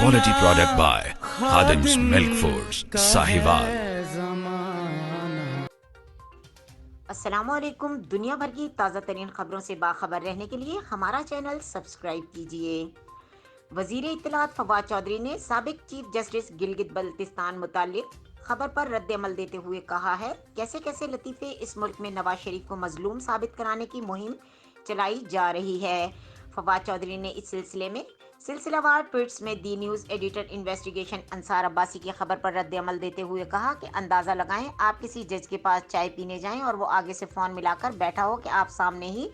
quality product by Khadim's Milk Foods, Sahiwal. अस्सलामुअलैकुम। दुनिया भर की ताज़ा तरीन खबरों से बाखबर रहने के लिए हमारा चैनल सब्सक्राइब कीजिए। वजीर इत्तलात फवाद चौधरी ने साबिक चीफ जस्टिस गिलगित बल्तिस्तान मुतालिक खबर पर रद्द-ए-अमल देते हुए कहा है, कैसे कैसे लतीफ़े इस मुल्क में नवाज शरीफ को मजलूम साबित कराने की मुहिम चलाई जा रही है। फवाद चौधरी ने इस सिलसिले में सिलसिलावार ट्वीट्स में the news editor investigation Ansar Abbasi की खबर पर रद्द-ए-अमल देते हुए कहा कि अंदाज़ा लगाएं, आप किसी जज के पास चाय पीने जाएं और वो आगे से फ़ोन मिलाकर बैठा हो कि आप सामने ही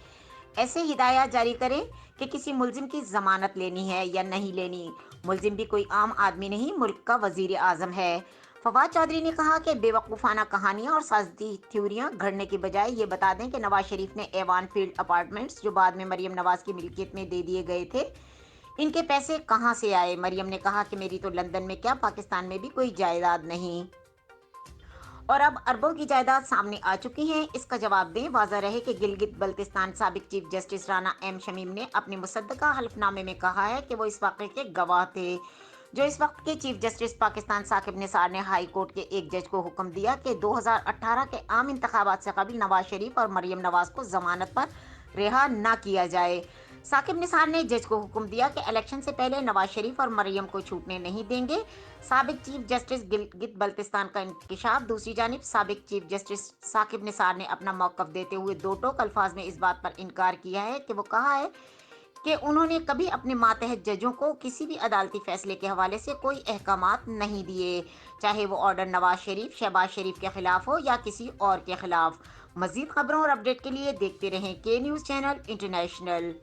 ऐसे हिदायत जारी करें कि किसी मुल्जिम की जमानत लेनी है या नहीं लेनी। मुल्जिम भी कोई आम आदमी नहीं, मुल्क का वजीर आजम है। फवाद चौधरी ने कहा कि बेवकूफ़ाना कहानियां और साजिदी थ्योरियां घड़ने के बजाय ये बता दें कि नवाज शरीफ ने एवान फील्ड अपार्टमेंट्स जो बाद में मरियम नवाज की मिल्कियत में दे दिए गए थे, इनके पैसे कहां से आए। मरियम ने कहा कि मेरी तो लंदन में क्या, पाकिस्तान में भी कोई जायदाद नहीं और अब अरबों की जायदाद सामने आ चुकी है। इसका जवाब दें। वाज़ा रहे कि गिलगित बल्तिस्तान साबिक chief justice Rana M Shamim ने अपने मुसद्दका हल्फनामे में कहा है कि वो इस वाक़े के गवाह थे। जो इस वक्त के चीफ जस्टिस पाकिस्तान साकिब निसार ने हाई कोर्ट के एक जज को हुक्म दिया कि 2018 के आम इंतखाबात से कबल नवाज शरीफ और मरियम नवाज को जमानत पर रिहा न किया जाए। साकिब निसार ने जज को हुक्म दिया कि इलेक्शन से पहले नवाज शरीफ और मरियम को छूटने नहीं देंगे। साबिक चीफ जस्टिस गिलगित बल्तिस्तान का इंकशाफ। दूसरी जानिब साबिक चीफ जस्टिस साकिब निसार ने अपना मौक़िफ़ देते हुए दो टोक अल्फाज में इस बात पर इनकार किया है कि वो कहा है कि उन्होंने कभी अपने मातहत जजों को किसी भी अदालती फैसले के हवाले से कोई अहकामात नहीं दिए, चाहे वो ऑर्डर नवाज शरीफ, शहबाज शरीफ के खिलाफ हो या किसी और के खिलाफ। मज़ीद खबरों और अपडेट के लिए देखते रहें के न्यूज़ चैनल इंटरनेशनल।